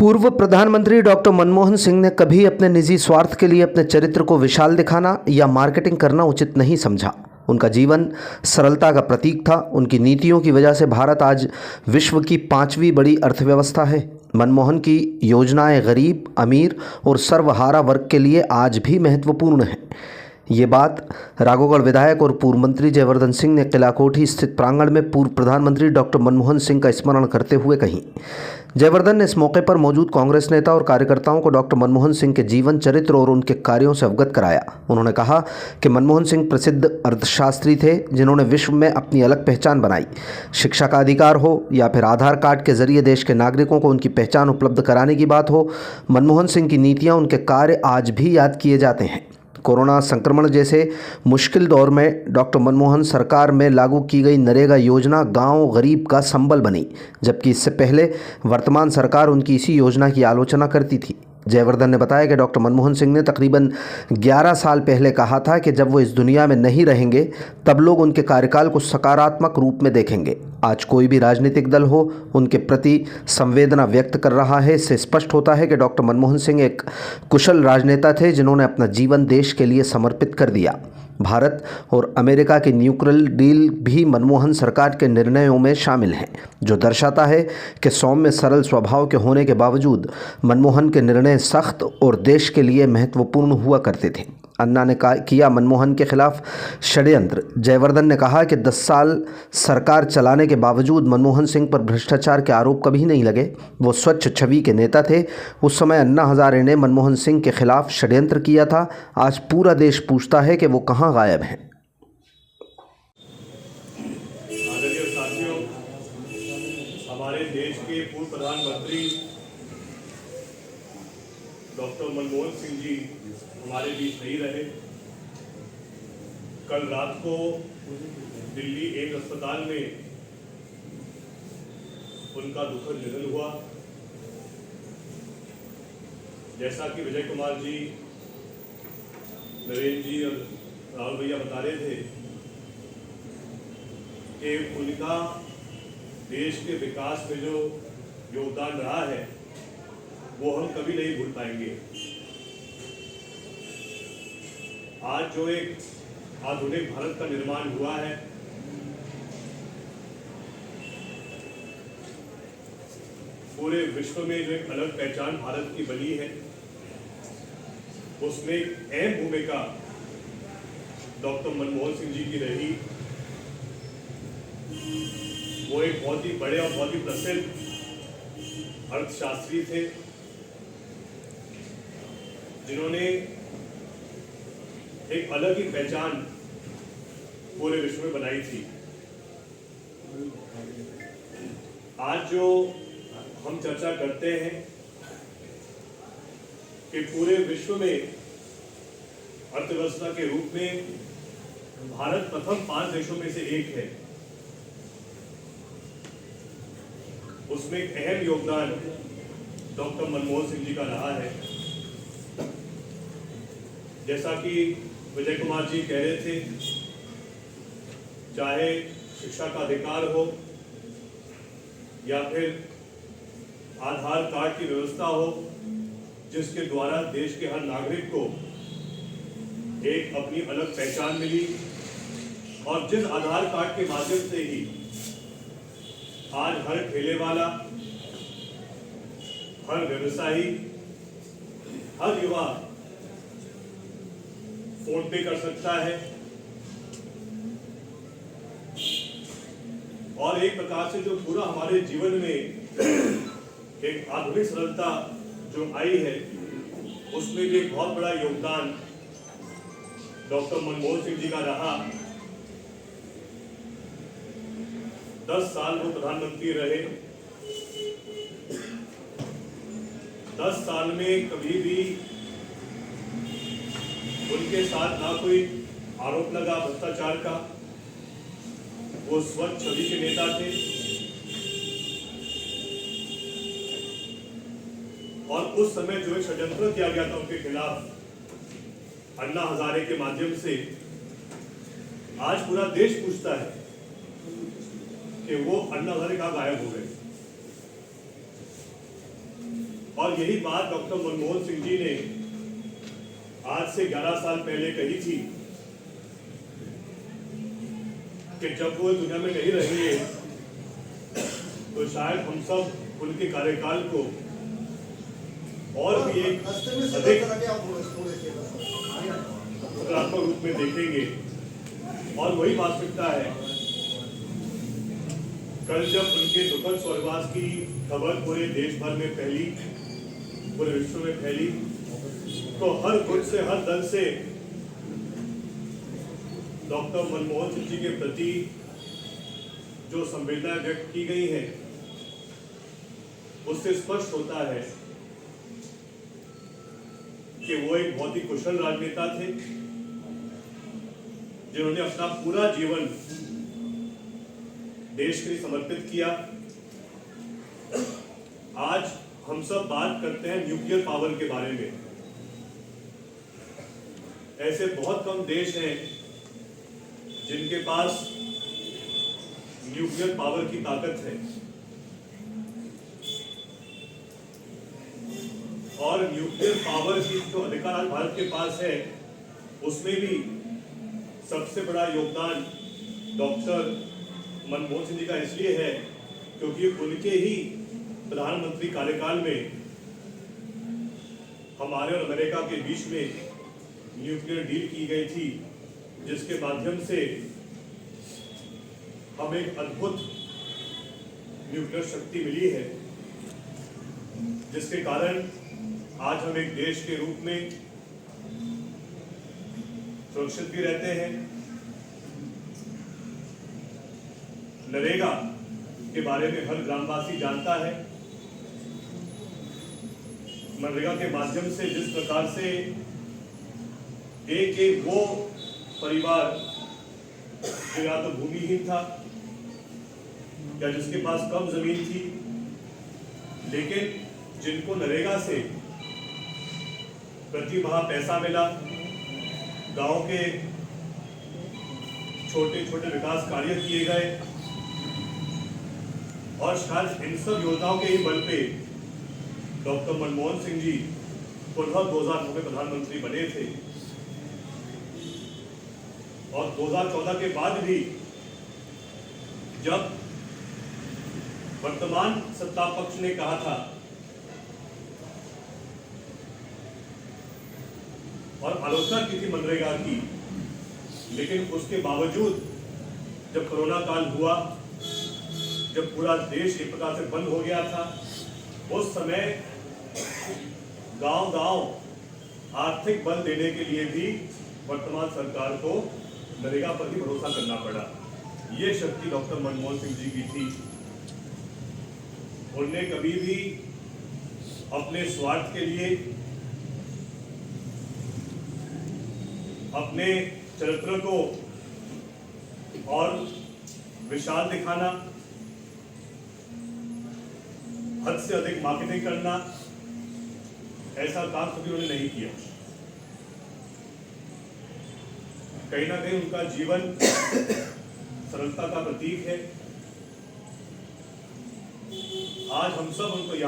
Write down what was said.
पूर्व प्रधानमंत्री डॉक्टर मनमोहन सिंह ने कभी अपने निजी स्वार्थ के लिए अपने चरित्र को विशाल दिखाना या मार्केटिंग करना उचित नहीं समझा। उनका जीवन सरलता का प्रतीक था। उनकी नीतियों की वजह से भारत आज विश्व की 5वीं बड़ी अर्थव्यवस्था है। मनमोहन की योजनाएं गरीब, अमीर और सर्वहारा वर्ग के लिए आज भी महत्वपूर्ण हैं। ये बात राघोगढ़ विधायक और पूर्व मंत्री जयवर्धन सिंह ने किला कोठी स्थित प्रांगण में पूर्व प्रधानमंत्री डॉक्टर मनमोहन सिंह का स्मरण करते हुए कही। जयवर्धन ने इस मौके पर मौजूद कांग्रेस नेता और कार्यकर्ताओं को डॉक्टर मनमोहन सिंह के जीवन चरित्र और उनके कार्यों से अवगत कराया। उन्होंने कहा कि मनमोहन सिंह प्रसिद्ध अर्थशास्त्री थे जिन्होंने विश्व में अपनी अलग पहचान बनाई। शिक्षा का अधिकार हो या फिर आधार कार्ड के जरिए देश के नागरिकों को उनकी पहचान उपलब्ध कराने की बात हो, मनमोहन सिंह की नीतियां, उनके कार्य आज भी याद किए जाते हैं। कोरोना संक्रमण जैसे मुश्किल दौर में डॉक्टर मनमोहन सरकार में लागू की गई नरेगा योजना गांव गरीब का संबल बनी, जबकि इससे पहले वर्तमान सरकार उनकी इसी योजना की आलोचना करती थी। जयवर्धन ने बताया कि डॉक्टर मनमोहन सिंह ने तकरीबन 11 साल पहले कहा था कि जब वो इस दुनिया में नहीं रहेंगे तब लोग उनके कार्यकाल को सकारात्मक रूप में देखेंगे। आज कोई भी राजनीतिक दल हो उनके प्रति संवेदना व्यक्त कर रहा है। इससे स्पष्ट होता है कि डॉक्टर मनमोहन सिंह एक कुशल राजनेता थे जिन्होंने अपना जीवन देश के लिए समर्पित कर दिया। भारत और अमेरिका की न्यूक्लियर डील भी मनमोहन सरकार के निर्णयों में शामिल हैं, जो दर्शाता है कि सौम्य सरल स्वभाव के होने के बावजूद मनमोहन के निर्णय सख्त और देश के लिए महत्वपूर्ण हुआ करते थे। अन्ना ने किया मनमोहन के खिलाफ षड्यंत्र। जयवर्धन ने कहा कि 10 साल सरकार चलाने के बावजूद मनमोहन सिंह पर भ्रष्टाचार के आरोप कभी नहीं लगे। वो स्वच्छ छवि के नेता थे। उस समय अन्ना हजारे ने मनमोहन सिंह के खिलाफ षड्यंत्र किया था। आज पूरा देश पूछता है कि वो कहाँ गायब हैं। आदरणीय साथियों, हमारे देश के पूर्व प्रधानमंत्री डॉक्टर मनमोहन सिंह जी हमारे बीच नहीं रहे। कल रात को दिल्ली एक अस्पताल में उनका दुखद निधन हुआ। जैसा कि विजय कुमार जी, नरेंद्र जी और राहुल भैया बता रहे थे कि उनका देश के विकास में जो योगदान रहा है वो हम कभी नहीं भूल पाएंगे। आज जो एक आधुनिक भारत का निर्माण हुआ है, पूरे विश्व में जो एक अलग पहचान भारत की बनी है, उसमें एक अहम भूमिका डॉक्टर मनमोहन सिंह जी की रही। वो एक बहुत ही बड़े और बहुत ही प्रसिद्ध अर्थशास्त्री थे जिन्होंने एक अलग ही पहचान पूरे विश्व में बनाई थी। आज जो हम चर्चा करते हैं कि पूरे विश्व में अर्थव्यवस्था के रूप में भारत प्रथम 5 देशों में से एक है, उसमें एक अहम योगदान डॉक्टर मनमोहन सिंह जी का रहा है। जैसा कि विजय कुमार जी कह रहे थे, चाहे शिक्षा का अधिकार हो या फिर आधार कार्ड की व्यवस्था हो, जिसके द्वारा देश के हर नागरिक को एक अपनी अलग पहचान मिली, और जिस आधार कार्ड के माध्यम से ही आज हर ठेले वाला, हर व्यवसायी, हर युवा फोन पे कर सकता है और एक प्रकार से जो पूरा हमारे जीवन में एक आधुनिक सरलता जो आई है, उसमें भी एक बहुत बड़ा योगदान डॉक्टर मनमोहन सिंह जी का रहा। 10 साल वो प्रधानमंत्री रहे। 10 साल में कभी भी उनके साथ ना कोई आरोप लगा भ्रष्टाचार का। वो स्वच्छ छवि के नेता थे और उस समय जो एक षड्यंत्र किया गया था उनके खिलाफ अन्ना हजारे के माध्यम से, आज पूरा देश पूछता है कि वो अन्ना हजारे कहाँ गायब हो गए। और यही बात डॉक्टर मनमोहन सिंह जी ने आज से 11 साल पहले कही थी कि जब वो दुनिया में नहीं रहेंगे तो शायद हम सब उनके कार्यकाल को और भी एक अधिक सकारात्मक रूप में देखेंगे। और वही वास्तविकता है। कल जब उनके दुखद स्वर्गवास की खबर पूरे देश भर में फैली, पूरे विश्व में फैली, तो हर गुट से, हर दल से डॉक्टर मनमोहन सिंह जी के प्रति जो संवेदना व्यक्त की गई है, उससे स्पष्ट होता है कि वो एक बहुत ही कुशल राजनेता थे, जिन्होंने अपना पूरा जीवन देश के लिए समर्पित किया। आज हम सब बात करते हैं न्यूक्लियर पावर के बारे में। ऐसे बहुत कम देश हैं जिनके पास न्यूक्लियर पावर की ताकत है, और न्यूक्लियर पावर की जो अधिकार आज भारत के पास है, उसमें भी सबसे बड़ा योगदान डॉक्टर मनमोहन सिंह जी का इसलिए है क्योंकि उनके ही प्रधानमंत्री कार्यकाल में हमारे और अमेरिका के बीच में न्यूक्लियर डील की गई थी, जिसके माध्यम से हमें एक अद्भुत न्यूक्लियर शक्ति मिली है, जिसके कारण आज हम एक देश के रूप में सुरक्षित भी रहते हैं। नरेगा के बारे में हर ग्रामवासी जानता है। मनरेगा के माध्यम से जिस प्रकार से एक वो परिवार जो या तो भूमिहीन था या जिसके पास कम जमीन थी, लेकिन जिनको नरेगा से प्रति माह पैसा मिला, गांव के छोटे छोटे विकास कार्य किए गए, और शायद इन सब योजनाओं के ही बल पे डॉक्टर मनमोहन सिंह जी पुनः 2009 में प्रधानमंत्री बने थे। और 2014 के बाद भी जब वर्तमान सत्ता पक्ष ने कहा था और आलोचना की थी मनरेगा की, लेकिन उसके बावजूद जब कोरोना काल हुआ, जब पूरा देश एक प्रकार से बंद हो गया था, उस समय गांव-गांव आर्थिक बल देने के लिए भी वर्तमान सरकार को नरेगा पर ही भरोसा करना पड़ा। ये शक्ति डॉक्टर मनमोहन सिंह जी की थी। उनने कभी भी अपने स्वार्थ के लिए, अपने चरित्र को और विशाल दिखाना, हद से अधिक मार्केटिंग करना, ऐसा काम कभी उन्होंने नहीं किया। कहीं ना कहीं उनका जीवन सरलता का प्रतीक है। आज हम सब उनको याद